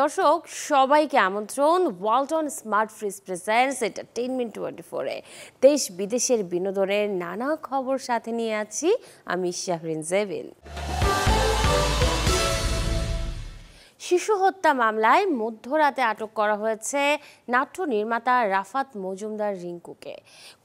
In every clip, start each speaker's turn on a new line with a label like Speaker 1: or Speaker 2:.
Speaker 1: দর্শক সবাইকে আমন্ত্রণ Walton smart fridge presents entertainment 24 এ দেশ বিদেশের বিনোদনের নানা খবর সাথে নিয়ে আছি আমি শাহরিন জেবিন। শিশু হত্যা মামলায় মধ্যরাতে আটক করা হয়েছে নাট্য নির্মাতা রাফাত মজুমদার রিঙ্কুকে।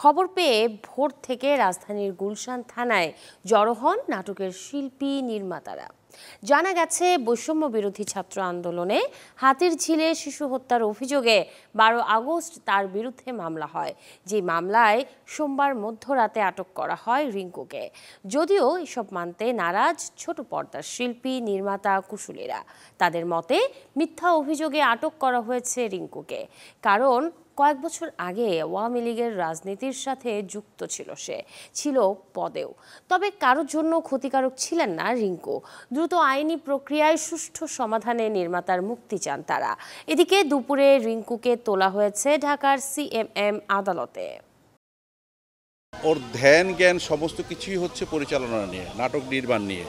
Speaker 1: খবর পেয়ে ভোর থেকে রাজধানীর গুলশান থানায় জড়ো হন নাটকের শিল্পী নির্মাতারা। জানা গেছে বৈষম্য বিরোধী ছাত্র আন্দোলনে হাতিরঝিলে শিশু হত্যার অভিযোগে 12 আগস্ট তার বিরুদ্ধে মামলা হয়, যে মামলায় সোমবার মধ্যরাতে আটক করা হয় রিঙ্কুকে। যদিও এসব মানতে নারাজ ছোট পর্দার শিল্পী নির্মাতা কুশলীরা। তাদের মতে মিথ্যা অভিযোগে আটক করা হয়েছে রিঙ্কুকে, কারণ কয়েক বছর আগে আওয়ামী লীগের রাজনীতির সাথে যুক্ত ছিল, সে ছিল পদেও। তবে কারোর জন্য ক্ষতিকারক ছিলেন না রিঙ্কু। দ্রুত আইনি প্রক্রিয়ায় সুষ্ঠু সমাধানে নির্মাতার মুক্তি চান তারা। এদিকে দুপুরে রিঙ্কুকে তোলা হয়েছে ঢাকার সিএমএম আদালতে।
Speaker 2: ওর ধ্যান জ্ঞান সমস্ত কিছুই হচ্ছে পরিচালনা নিয়ে, নাটক নির্মাণ নিয়ে।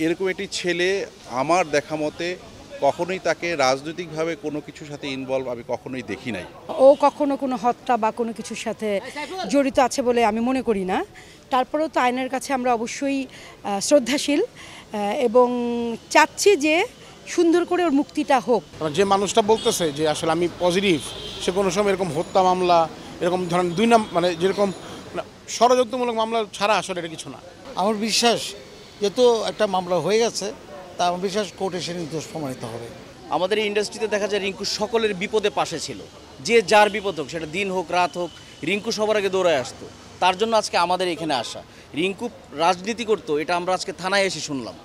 Speaker 2: এরকম একটি ছেলে আমার দেখা মতে কখনোই তাকে রাজনৈতিকভাবে কোনো কিছুর সাথে ইনভলভ আমি কখনোই দেখি নাই।
Speaker 3: ও কখনো কোনো হত্যা বা কোনো কিছুর সাথে জড়িত আছে বলে আমি মনে করি না। তারপরেও তো আইনের কাছে আমরা অবশ্যই শ্রদ্ধাশীল এবং চাচ্ছি যে সুন্দর করে ওর মুক্তিটা হোক।
Speaker 4: যে মানুষটা বলতেছে যে আসলে আমি পজিটিভ, সে কোনো সময় এরকম হত্যা মামলা, এরকম ধরেন মানে যেরকম ষড়যন্ত্রমূলক মামলা ছাড়া আসলে এটা কিছু না।
Speaker 5: আমার বিশ্বাস যেহেতু একটা মামলা হয়ে গেছে, তা আমার বিশ্বাস কোর্টে সে নির্দোষ প্রমাণিত হবে।
Speaker 6: আমাদের এই ইন্ডাস্ট্রিতে দেখা যায় রিঙ্কু সকলের বিপদে পাশে ছিল, যে যার বিপদ হোক, সেটা দিন হোক রাত হোক, রিঙ্কু সবার আগে দৌড়ায় আসতো। তার জন্য আজকে আমাদের এখানে আসা। রিঙ্কু রাজনীতি করতো, এটা আমরা আজকে থানায় এসে শুনলাম।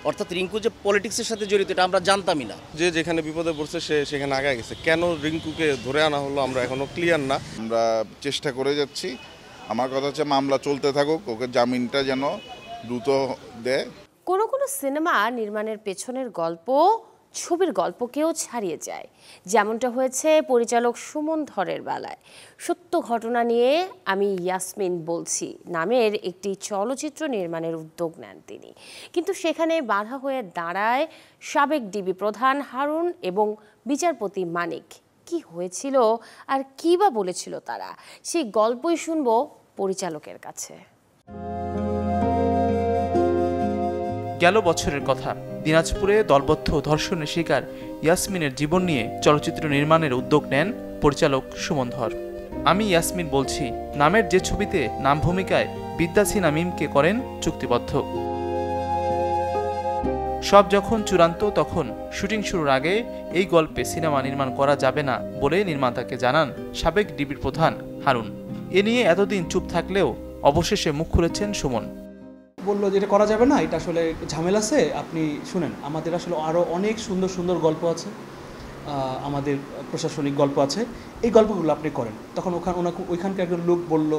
Speaker 6: অর্থাৎ রিঙ্কু যে পলিটিক্সের সাথে জড়িত এটা আমরা জানতামই না।
Speaker 2: যে যেখানে বিপদে পড়ছে সে সেখানে আগে গেছে। কেন রিঙ্কুকে ধরে আনা হলো আমরা এখনো ক্লিয়ার না।
Speaker 7: আমরা চেষ্টা করে যাচ্ছি। আমার কথা হচ্ছে মামলা চলতে থাকুক, ওকে জামিনটা যেন দ্রুত দেয়।
Speaker 1: কোনো কোনো সিনেমা নির্মাণের পেছনের গল্প ছবির গল্পকেও ছাড়িয়ে যায়, যেমনটা হয়েছে পরিচালক সুমন ধরের বেলায়। সত্য ঘটনা নিয়ে আমি ইয়াসমিন বলছি নামের একটি চলচ্চিত্র নির্মাণের উদ্যোগ নেন তিনি, কিন্তু সেখানে বাধা হয়ে দাঁড়ায় সাবেক ডিবি প্রধান হারুন এবং বিচারপতি মানিক। কি হয়েছিল আর কী বা বলেছিল তারা, সেই গল্পই শুনবো পরিচালকের কাছে।
Speaker 8: গেল বছরের কথা, দিনাজপুরে দলবদ্ধ ধর্ষণের শিকার ইয়াসমিনের জীবন নিয়ে চলচ্চিত্র নির্মাণের উদ্যোগ নেন পরিচালক সুমন ধর। আমি ইয়াসমিন বলছি নামের যে ছবিতে নাম ভূমিকায় বিদ্যাসিনা মিমকে করেন চুক্তিবদ্ধ। সব যখন চূড়ান্ত, তখন শুটিং শুরুর আগে এই গল্পে সিনেমা নির্মাণ করা যাবে না বলে নির্মাতাকে জানান সাবেক ডিবির প্রধান হারুন। এ নিয়ে এতদিন চুপ থাকলেও অবশেষে মুখ খুলেছেন সুমন।
Speaker 9: বললো যে এটা করা যাবে না, এটা আসলে ঝামেলা আছে, আপনি শুনেন আমাদের আসলে আরও অনেক সুন্দর সুন্দর গল্প আছে, আমাদের প্রশাসনিক গল্প আছে, এই গল্পগুলো আপনি করেন। তখন ওইখানকার একজন লোক বলল,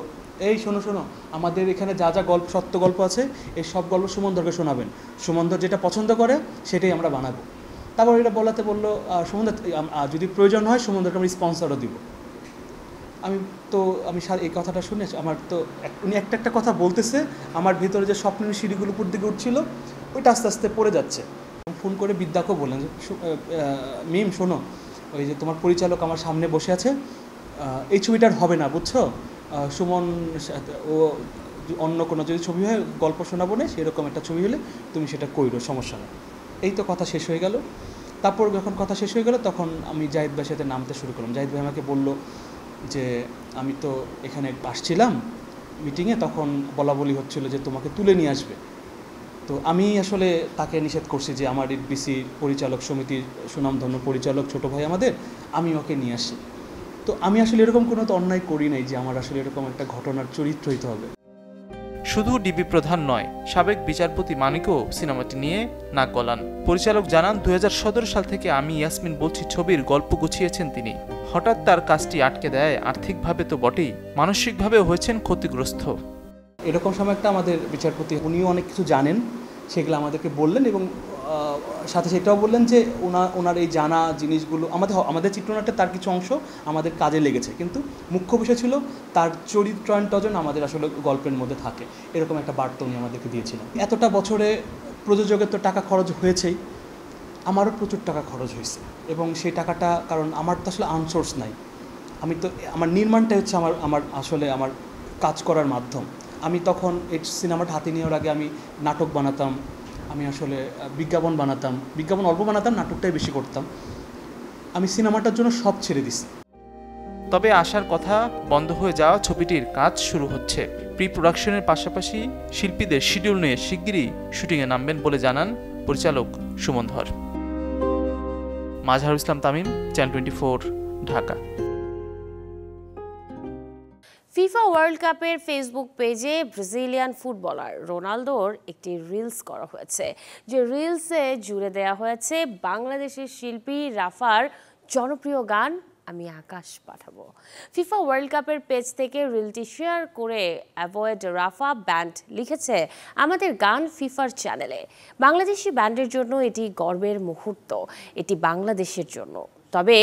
Speaker 9: এই শোনো শোনো, আমাদের এখানে যা যা গল্প সত্য গল্প আছে এই সব গল্প সুমনধরকে শোনাবেন, সুমনধর যেটা পছন্দ করে সেটাই আমরা বানাবো। তারপর এটা বলাতে বললো সুমনধর যদি প্রয়োজন হয় সুমনধরকে আমরা স্পন্সরও দিব। আমি এই কথাটা শুনে আমার তো উনি একটা কথা বলতেছে, আমার ভিতরে যে স্বপ্নের সিঁড়িগুলো উপর দিকে উঠছিল ওইটা আস্তে আস্তে পড়ে যাচ্ছে। ফোন করে বিদ্যাকেও বললেন যে মিম শোনো, ওই যে তোমার পরিচালক আমার সামনে বসে আছে, এই ছবিটার হবে না বুঝছো, সুমন ও অন্য কোনো যদি ছবি হয় গল্প শোনাবো না, সেরকম একটা ছবি হলে তুমি সেটা কইরো, সমস্যা নেই। এই তো কথা শেষ হয়ে গেল। তারপর যখন কথা শেষ হয়ে গেল তখন আমি জাহিদ ভাইয়ের সাথে নামতে শুরু করলাম। জাহিদ ভাই আমাকে বলল যে আমি তো এখানে আসছিলাম মিটিংয়ে, তখন বলা হচ্ছিল যে তোমাকে তুলে নিয়ে আসবে। তো আমি আসলে তাকে নিষেধ করছি যে আমার ডিসি পরিচালক সমিতির সুনামধন্য পরিচালক ছোট ভাই আমাদের, আমি ওকে নিয়ে আসি। তো আমি আসলে এরকম কোনো তো অন্যায় করি নাই যে আমার আসলে এরকম একটা ঘটনার চরিত্র হইতে হবে।
Speaker 8: শুধু ডিবি প্রধান নয়, সাবেক বিচারপতি মানিকও সিনেমাটি নিয়ে নাক গলান। পরিচালক জানান 2017 সাল থেকে আমি ইয়াসমিন বলছি ছবির গল্প গুছিয়েছেন তিনি। হঠাৎ তার কাজটি আটকে দেয় আর্থিকভাবে তো বটেই, মানসিকভাবেও হয়েছেন ক্ষতিগ্রস্ত।
Speaker 9: এরকম সময় একটা আমাদের বিচারপতি উনিও অনেক কিছু জানেন, সেগুলো আমাদেরকে বললেন এবং সাথে সেটাও বললেন যে ওনার এই জানা জিনিসগুলো আমাদের চিত্রনাট্যে তার কিছু অংশ আমাদের কাজে লেগেছে, কিন্তু মুখ্য বিষয় ছিল তার চরিত্রায়নটা যেন আমাদের আসলে গল্পের মধ্যে থাকে, এরকম একটা বার্তা উনি আমাদেরকে দিয়েছিলেন। এতটা বছরে প্রযোজকের তো টাকা খরচ হয়েছেই, আমারও প্রচুর টাকা খরচ হয়েছে এবং সেই টাকাটা, কারণ আমার তো আসলে আনসোর্স নাই, আমি তো আমার নির্মাণটাই হচ্ছে আমার কাজ করার মাধ্যম। আমি তখন এই সিনেমাটা হাতে নেওয়ার আগে আমি নাটক বানাতাম, আমি আসলে বিজ্ঞাপন বানাতাম, বিজ্ঞাপন অল্প বানাতাম, নাটকটাই বেশি করতাম। আমি সিনেমাটার জন্য সব ছেড়ে দিছি।
Speaker 8: তবে আসার কথা বন্ধ হয়ে যাওয়া ছবিটির কাজ শুরু হচ্ছে। প্রি প্রোডাকশনের পাশাপাশি শিল্পীদের শিডিউল নিয়ে শিগগিরই শুটিংয়ে নামবেন বলে জানান পরিচালক Suman Dhar. Mazharul Islam Tamim, channel 24, Dhaka.
Speaker 1: FIFA world কাপের ফেসবুক পেজে ব্রাজিলিয়ান ফুটবলার রোনালদোর একটি রিলস করা হয়েছে, যে রিলসে জুড়ে দেওয়া হয়েছে বাংলাদেশের শিল্পী রাফার জনপ্রিয় গান আমি আকাশ পাঠাবো। ফিফা ওয়ার্ল্ড কাপের পেজ থেকে রিলটি শেয়ার করে অ্যাভয়েড রাফা ব্যান্ড লিখেছে, আমাদের গান ফিফার চ্যানেলে। বাংলাদেশি ব্যান্ডের জন্য এটি গর্বের মুহূর্ত, এটি বাংলাদেশের জন্য। তবে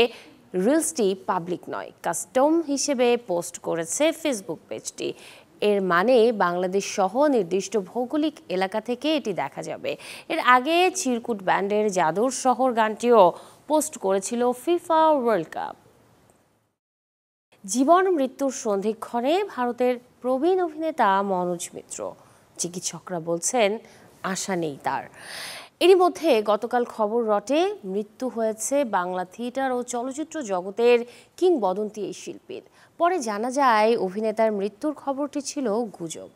Speaker 1: রিলসটি পাবলিক নয়, কাস্টম হিসেবে পোস্ট করেছে ফেসবুক পেজটি। এর মানে বাংলাদেশ সহ নির্দিষ্ট ভৌগোলিক এলাকা থেকে এটি দেখা যাবে। এর আগে চিরকুট ব্যান্ডের জাদুর শহর গানটিও পোস্ট করেছিল ফিফা ওয়ার্ল্ড কাপ। জীবন মৃত্যুর সন্ধিক্ষণে ভারতের প্রবীণ অভিনেতা মনোজ মিত্র, চিকিৎসকরা বলছেন আশা নেই তার। এরই মধ্যে গতকাল খবর রটে মৃত্যু হয়েছে বাংলা থিয়েটার ও চলচ্চিত্র জগতের কিংবদন্তি এই শিল্পীর। পরে জানা যায় অভিনেতার মৃত্যুর খবরটি ছিল গুজব।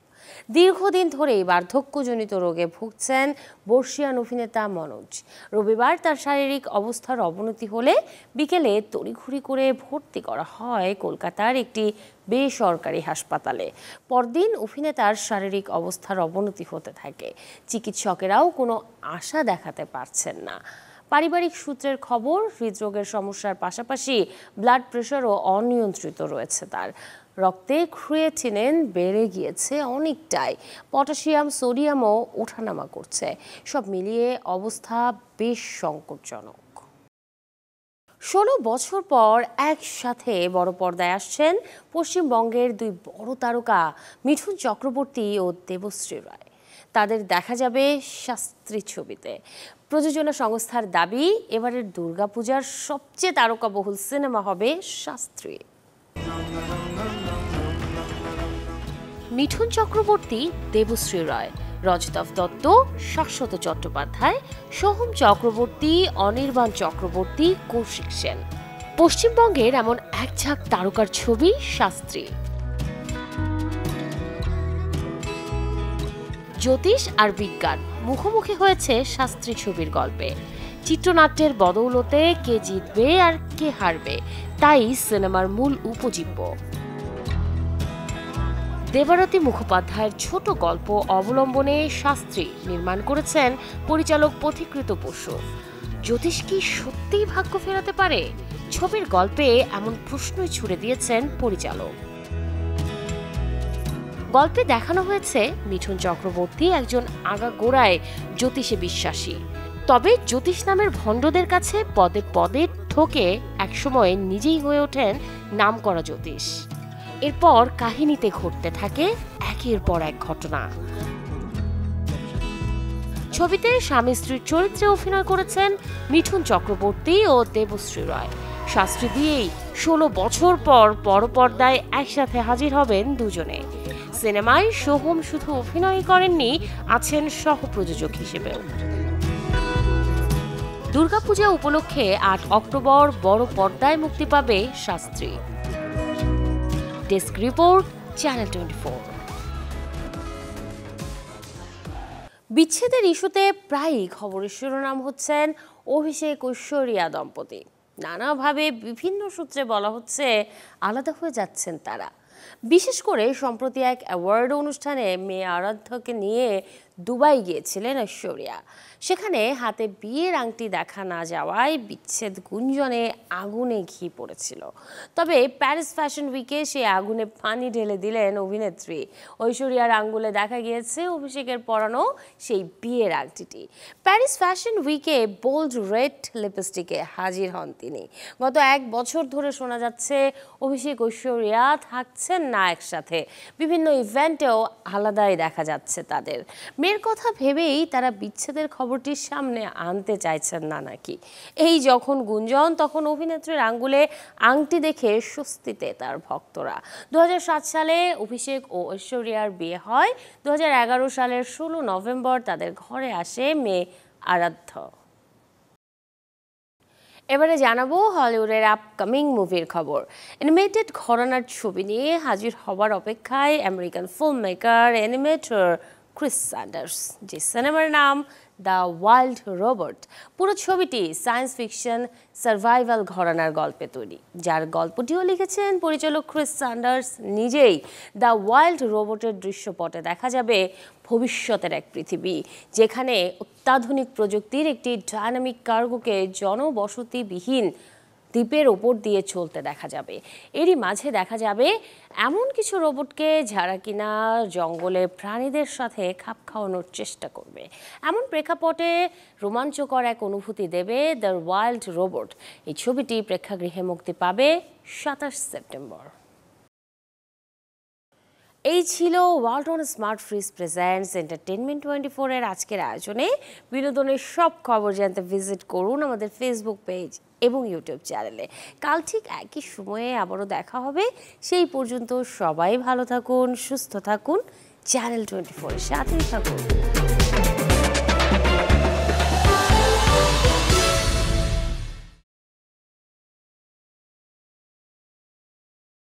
Speaker 1: দীর্ঘদিন ধরেই বার্ধক্যজনিত রোগে ভুগছেন বর্ষিয়ান অভিনেতা মনোজ। রবিবার তার শারীরিক অবস্থার অবনতি হলে বিকেলে তড়িঘড়ি করে ভর্তি করা হয় কলকাতার একটি বেসরকারি হাসপাতালে। পরদিন অভিনেতার শারীরিক অবস্থার অবনতি হতে থাকে। চিকিৎসকেরাও কোনো আশা দেখাতে পারছেন না। পারিবারিক সূত্রের খবর, হৃদরোগের সমস্যার পাশাপাশি ব্লাড প্রেশারও অনিয়ন্ত্রিত রয়েছে তার। রক্তে ক্রিয়েটিনিন বেড়ে গিয়েছে অনেকটাই, পটাশিয়াম সোডিয়ামও ওঠানামা করছে। সব মিলিয়ে অবস্থা বেশ সংকটজনক। 16 বছর পর একসাথে বড় পর্দায় আসছেন পশ্চিমবঙ্গের দুই বড় তারকা মিঠুন চক্রবর্তী ও দেবশ্রী রায়। তাদের দেখা যাবে শাস্ত্রী ছবিতে। প্রযোজনা সংস্থার দাবি, এবারের দুর্গাপূজার সবচেয়ে তারকাবহুল সিনেমা হবে শাস্ত্রী। মিঠুন চক্রবর্তী, দেবশ্রী রায়, রজতাভ দত্ত, শাশ্বত চট্টোপাধ্যায়, সোহম চক্রবর্তী, অনির্বাণ চক্রবর্তী, কৌশিক সেন। পশ্চিমবঙ্গের এমন এক ঝাঁক তারকার ছবি শাস্ত্রী। জ্যোতিষ আর বিজ্ঞান মুখোমুখি হয়েছে শাস্ত্রী ছবির গল্পে। চিত্রনাট্যের বদৌলতে কে জিতবে আর কে হারবে, তাই সিনেমার মূল উপজীব্য। দেবারতী মুখোপাধ্যায়ের ছোট গল্প অবলম্বনে শাস্ত্রী নির্মাণ করেছেন পরিচালক পথিকৃত বসু। জ্যোতিষ কি সত্যিই ভাগ্য ফেরাতে পারে? ছবির গল্পে এমন প্রশ্নই ছুড়ে দিয়েছেন পরিচালক। গল্পে দেখানো হয়েছে মিঠুন চক্রবর্তী একজন আগাগোড়ায় জ্যোতিষে বিশ্বাসী, তবে জ্যোতিষ নামের ভণ্ডদের কাছে পদে পদে ঠকে একসময় নিজেই হয়ে ওঠেন নামকরা জ্যোতিষ। এরপর কাহিনীতে ঘটতে থাকে একের পর এক ঘটনা। ছবিতে স্বামী স্ত্রীর চরিত্রে অভিনয় করেছেন মিঠুন চক্রবর্তী ও দেবশ্রী রায়। শাস্ত্রী দিয়েই 16 বছর পর বড় পর্দায় একসাথে হাজির হবেন দুজনে। সিনেমায় সোহম শুধু অভিনয় করেননি, আছেন সহ-প্রযোজক হিসেবেও। দুর্গাপূজা উপলক্ষে 8 অক্টোবর বড় পর্দায় মুক্তি পাবে শাস্ত্রী। Desk report, channel 24। বিচ্ছেদের ইস্যুতে প্রায়ই খবরের শিরোনাম হচ্ছেন অভিষেক ঐশ্বরিয়া দম্পতি। নানাভাবে বিভিন্ন সূত্রে বলা হচ্ছে আলাদা হয়ে যাচ্ছেন তারা। বিশেষ করে সম্প্রতি এক অ্যাওয়ার্ড অনুষ্ঠানে মেয়ে আরাধ্যকে নিয়ে দুবাই গিয়েছিলেন ঐশ্বরিয়া। সেখানে হাতে বিয়ের আংটি দেখা না যাওয়ায় বিচ্ছেদ গুঞ্জনে আগুনে ঘি পড়েছিল। তবে প্যারিস ফ্যাশন উইকে সেই আগুনে পানি ঢেলে দিলেন অভিনেত্রী। ঐশ্বরিয়ার আঙ্গুলে দেখা গিয়েছে অভিষেকের পরানো সেই বিয়ের আংটিটি। প্যারিস ফ্যাশন উইকে বোল্ড রেড লিপস্টিকে হাজির হন তিনি। গত 1 বছর ধরে শোনা যাচ্ছে অভিষেক ঐশ্বরিয়া থাকছেন না একসাথে। বিভিন্ন ইভেন্টেও আলাদাই দেখা যাচ্ছে তাদের। মেয়ের কথা ভেবেই তারা বিচ্ছেদের খবরটি সামনে আনতে চাইছেন না নাকি? এই যখন গুঞ্জন, তখন অভিনেত্রীর আঙ্গুলে আংটি দেখে স্বস্তিতে তার ভক্তরা। 2007 সালে অভিষেক ও ঐশ্বরিয়ার বিয়ে হয়। 2011 সালের 16 নভেম্বর তাদের ঘরে আসে মেয়ে আরাধ্য। এবারে জানাবো হলিউডের আপকামিং মুভির খবর। অ্যানিমেটেড ঘরানার ছবি নিয়ে হাজির হবার অপেক্ষায় American film maker animator Chris Sanders, যে সিনেমার নাম দ্য ওয়াইল্ড রোবট। পুরো ছবিটি সায়েন্স ফিকশন সার্ভাইভাল ঘরানার গল্পে তৈরি, যার গল্পটিও লিখেছেন পরিচালক ক্রিস স্যান্ডার্স নিজেই। দ্য ওয়াইল্ড রোবটের দৃশ্যপটে দেখা যাবে ভবিষ্যতের এক পৃথিবী, যেখানে অত্যাধুনিক প্রযুক্তির একটি ডায়নামিক কার্গোকে জনবসতিবিহীন দ্বীপের ওপর দিয়ে চলতে দেখা যাবে। এরই মাঝে দেখা যাবে এমন কিছু রোবটকে যারা কিনা জঙ্গলে প্রাণীদের সাথে খাপ খাওয়ানোর চেষ্টা করবে। এমন প্রেক্ষাপটে রোমাঞ্চকর এক অনুভূতি দেবে দ্য ওয়াইল্ড রোবট। এই ছবিটি প্রেক্ষাগৃহে মুক্তি পাবে 27 সেপ্টেম্বর। এই ছিল Walton smart fridge presents entertainment 24 এর আজকের আয়োজনে। বিনোদনের সব খবর জানতে ভিজিট করুন আমাদের ফেসবুক পেজ এবং ইউটিউব চ্যানেলে। কাল ঠিক একই সময়ে আবারও দেখা হবে। সেই পর্যন্ত সবাই ভালো থাকুন, সুস্থ থাকুন, চ্যানেল 24 এর সাথেই থাকুন।